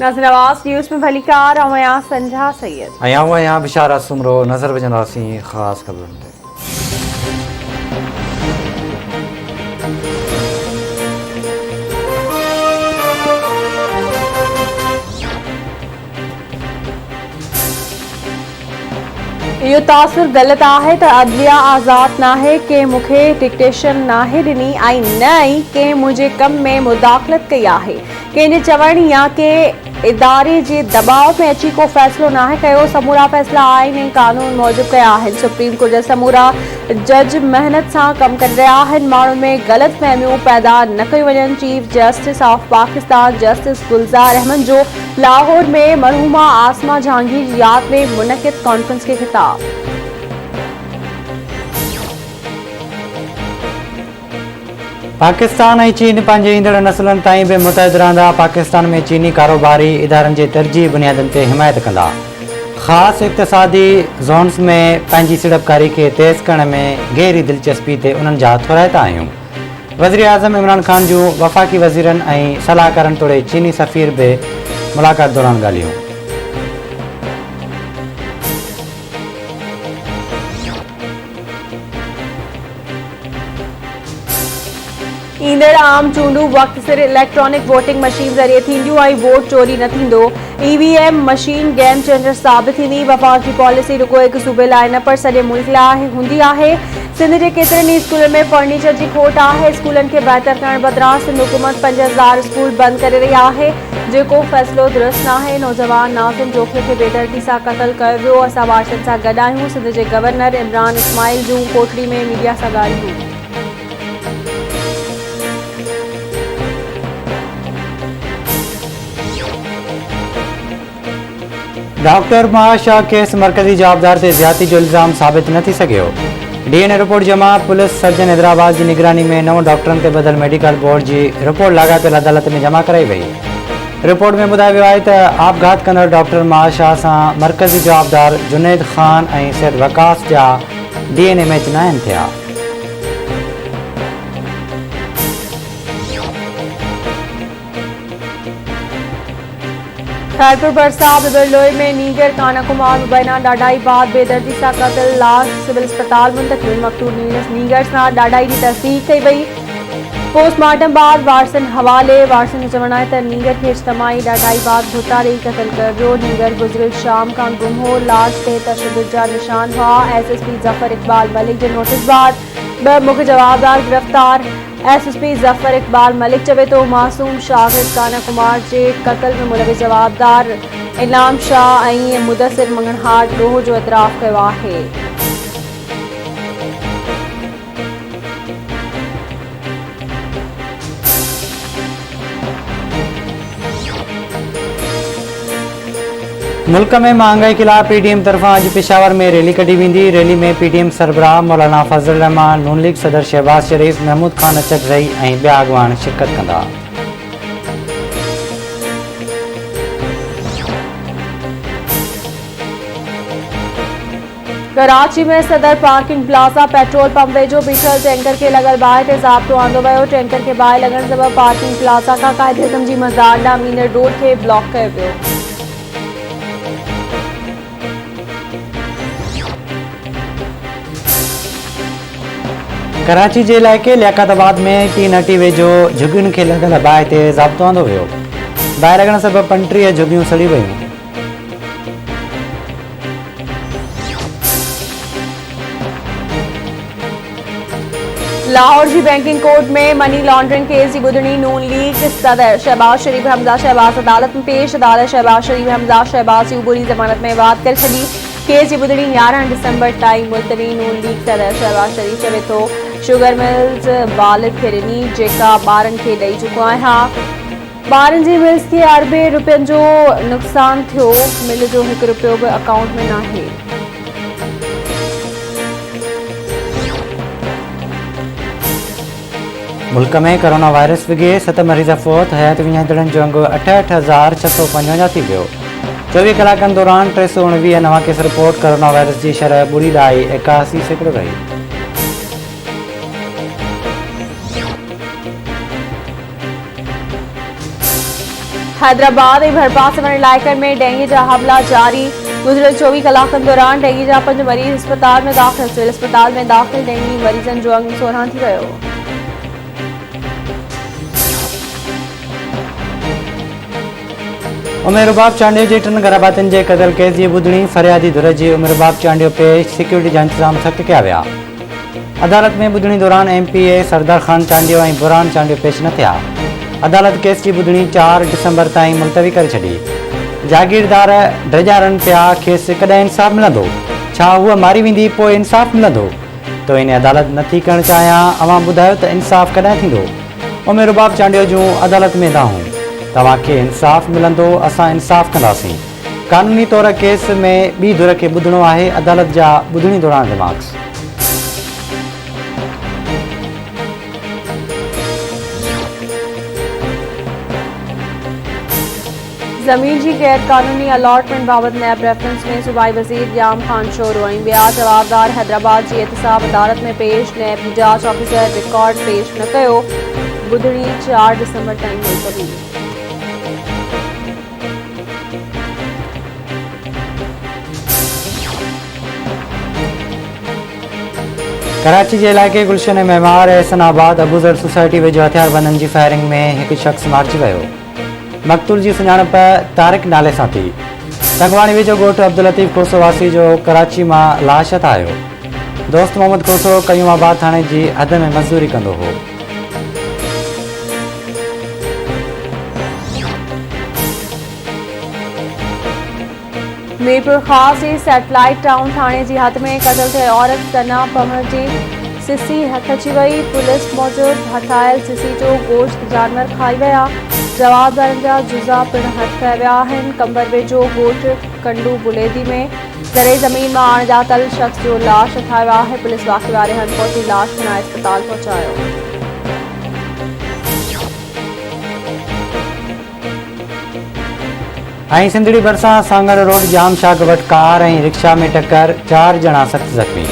नाज़रीन आवाज़ न्यूज़ में भलीकार अवया संझा सैयद अया बिशारा सुमरो नज़र विझंदासीं ख़ासि ख़बरुनि ते। इहो तासुर ग़लत आहे त अदलिया आज़ाद नाहे के मूंखे डिक्टेशन नाहे ॾिनी ऐं न ई कंहिं मुंहिंजे कम में मुदाख़लत कई आहे। कंहिंजे चवण या के इदारे जे दबाव में अची को फ़ैसिलो नाहे कयो। समूरा फ़ैसिला आइन ऐं कानून मूजिब कया आहिनि। सुप्रीम कोर्ट जा समूरा जज मेहनत सां कमु करे रहिया आहिनि। माण्हुनि में ग़लतफ़हमियूं पैदा न कयूं वञनि। Chief justice of Pakistan justice Gulzar Ahmed जो लाहौर में मरहूमा आसमा जहांगीर जी याद में मुनक़िद कॉन्फ्रेंस के ख़िताब। पाकिस्तान ऐं चीन पंहिंजे ईंदड़ नसलनि ताईं बि मुतहद रहंदा। पाकिस्तान में चीनी कारोबारी इदारनि जे तरजीह बुनियादनि ते हिमायत कंदा। ख़ासि इक़्तिसादी ज़ोन्स में पंहिंजी सीड़पकारी खे तेज़ करण में गहरी दिलचस्पी ते उन्हनि जा थोराइता आहियूं। वज़ीर आज़म इमरान ख़ान जूं वफ़ाक़ी वज़ीरनि ऐं सलाहकारनि तोड़े चीनी सफ़ीर बि मुलाक़ात दौरान ॻाल्हियूं। ईंदड़ आम चूंडूं वक़्त सिर इलेक्ट्रॉनिक वोटिंग मशीन ज़रिए थींदियूं ऐं वोट चोरी न थींदो। ईवीएम मशीन गेम चेंजर साबित थींदी। वफ़ाक़ी पॉलिसी रुॻो हिकु सूबे लाइ न पर सॼे मुल्क लाइ हूंदी आहे। सिंध जे केतिरनि ई स्कूलनि में फर्नीचर जी खोट आहे। स्कूलनि खे बहितर करण बदिरां सिंध हुकूमत 5000 स्कूल बंदि करे रही आहे, जेको फ़ैसिलो दुरुस्त नाहे। नौजवान नाज़िम जोखे खे बेदर्दी सां क़त्ल कयो वियो। असां वारसनि सां गॾु आहियूं। सिंध जे गवर्नर इमरान इस्माइल जूं कोटड़ी में मीडिया सां ॻाल्हियूं। डॉक्टर महाशाह केस मरकज़ी जवाबदार ते ज़्यादती जो इल्ज़ाम साबित न थी सघियो। डीएनए रिपोर्ट जमा। पुलिस सर्जन हैदराबाद जी निगरानी में 9 डॉक्टरनि ते ॿधल मेडिकल बोर्ड जी रिपोर्ट लाॻापियल अदालत में जमा कराई वई। रिपोर्ट में ॿुधायो वियो आहे त आपघात कंदड़ डॉक्टर महाशाह सां मरकज़ी जवाबदार जुनैद ख़ान ऐं सैद वकास जा डीएनए मैच न आहिनि थिया। खैरपुर बरसा बिबरलोई में नीगर काना कुमार मुबैना ॾाढाई बाद बेदर्दी सां क़त्ल। लाश सिविल अस्पताल मुंतक़िल। मक़तूल नीगर सां ॾाढाई जी तस्दीक़ कई वई। पोस्टमार्टम बाद वारसनि हवाले। वारसनि जो चवणु आहे त नीगर खे इज्तमाही ॾाढाई बाद भुता ॾेई क़त्ल कयो वियो। नीगर गुज़िरियल शाम खां गुम हो। लाश ते तशद्दुद जा निशान हुआ। एसएसपी ज़फ़र इक़बाल मलिक जे नोटिस बाद 2 मुख्य जवाबदार गिरफ़्तार। एसएसपी ज़फ़र इक़बाल मलिक चवे तो मासूम शागिर्द काना कुमार जे क़त्ल में मुलविस जवाबदार इनाम शाह ऐं मुदसिर मंगनहाट ॾोह जो इतराफ़ कयो आहे। मुल्क में महांगाई खिलाफ़ पीडीएम तरफ़ां अॼु पेशावर में रैली कढी वेंदी। रैली में पीडीएम सरबराह मौलाना फज़ल रहमान, नून लीग सदर शहबाज शरीफ, महमूद खान अचकज़ई ऐं ॿिया अॻवान शिरकत कंदा। कराची में सदर पार्किंग प्लाज़ा पेट्रोल पंप वेझो बीठल टैंकर खे लॻल बाहि ते ज़ाब्तो आंदो वियो। टैंकर खे बाहि लॻण सबबि पार्किंग प्लाज़ा खां कायदे-आज़म जी मज़ार ॾांहुं मीनर रोड खे ब्लॉक कयो वियो। कराची जे इलाइक़े लियाकताबाद में टी नटी वेझो झुगियुनि खे लॻल बाहि ते ज़ाब्तो आंदो वियो। बाहि लॻण सबबि 35 झुगियूं सड़ी वयूं। लाहौर जी बैंकिंग कोर्ट में मनी लॉन्ड्रिंग केस जी ॿुधणी। नून लीग सदर शहबाज शरीफ हमज़ा शहबाज अदालत में पेश। अदालत शहबाज शरीफ हमज़ा शहबाज जी उबूरी ज़मानत में वाद करे छॾी। केस जी ॿुधणी 11 दिसंबर ताईं मुलतवी। नून लीग सदर शहबाज शरीफ चवे थो शुगर मिल्स वालिद खे ॾिनी जेका ॿारनि खे ॾेई चुको आहियां। ॿारनि जी मिल्स खे अरबे रुपयनि जो नुक़सान थियो। मिल जो 1 रुपयो बि अकाउंट में नाहे। मुल्क में कोरोना वायरस विघे 7 मरीज़ फ़ौत। हयात विञाईंदड़नि जो अंग 68,655 थी वियो। 24 कलाकनि दौरान 349 नवां केस रिपोर्ट। कोरोना वायरस की शरह 0.81% रही। हैदराबाद ऐं भरपासवन इलाइक़नि में डेंगू जा हमला जारी। गुज़िरियल 24 कलाकनि दौरान डेंगू जा 5 मरीज़ अस्पताल में दाख़िल। सिविल अस्पताल में दाख़िल डेंगू मरीज़नि जो अंग 16 थी वियो। उमेर बाब चांडियो जी 3 गराबातनि जे क़तल केस जी ॿुधणी। फरियादी धुर जी उमेर बाब चांडियो पेश। सिक्योरिटी जा इंतजाम सख़्त किया विया। अदालत में ॿुधणी दौरान MPA सरदार खान चांडियो ऐं बुरहान चांडियो पेश न थिया। अदालत केस की ॿुधणी 4 दिसंबर ताईं मुलतवी करे छॾी। जागीरदार ड्रजारनि पिया खेसि कॾहिं इंसाफ़ मिलंदो, छा हूअ मारी वेंदी पोइ इंसाफ़ मिलंदो। तो इन अदालत नथी करणु चाहियां, अवां ॿुधायो त इंसाफ़ कॾहिं थींदो। उमेर बाब चांडियो जूं अदालत में दाहूं, तव्हांखे इंसाफ़ मिलंदो, असां इंसाफ़ कंदासीं। कानूनी तौर केस में ॿी धुर खे ॿुधणो आहे। अदालत जा ॿुधणी दौरान रिमार्क्स। ज़मीन की गैर कानूनी अलॉटमेंट बाबत नैब रेफरेंस में सूबाई वज़ीर याम खान शोरो ऐं ॿिया जवाबदार हैदराबाद की एहतसाब अदालत में पेश। नैब की जांच ऑफिसर रिकॉर्ड पेश न कयो। ॿुधणी 4 दिसंबर ताईं मुलतवी। कराची के इलाइक़े गुलशन मेमार एहसनाबाद अबूज़र सोसाइटी वेझो हथियारबंदनि जी फायरिंग में एक शख्स मारिजी वियो। मक़तूल की सुञाणप तारिक नाले सां थी। तंगवाणी वेझो ॻोठ अब्दुल लतीफ़ कोसो वासी जो कराची मां लाश हथायो। दोस्त मोहम्मद कोसो कयूमाबाद थाणे की हद में मज़दूरी कंदो हो। मीरपुर ख़ास जी सैटेलाइट टाउन थाने की हद में कतल थे औरत सना पमर की सिसी हथ अची वई। पुलिस मौजूद हथायल सिसी जो गोश्त जानवर खाई विया। जवाबदारनि जा जुज़ा पिण हथ कया विया आहिनि। कंबर वेझो ॻोठ कंडू बुलेदी में ज़रे ज़मीन में अणॼातल शख़्स जो लाश हथायो आहे। पुलिस वाक़े वारे हंधि पहुची लाश खणाए अस्पताल पहुचायो। सिंधड़ी भरिसां सांगड़ रोड जाम शाग वटि कार ऐं रिक्शा में टक्कर, 4 ॼणा सख़्त ज़ख़्मी।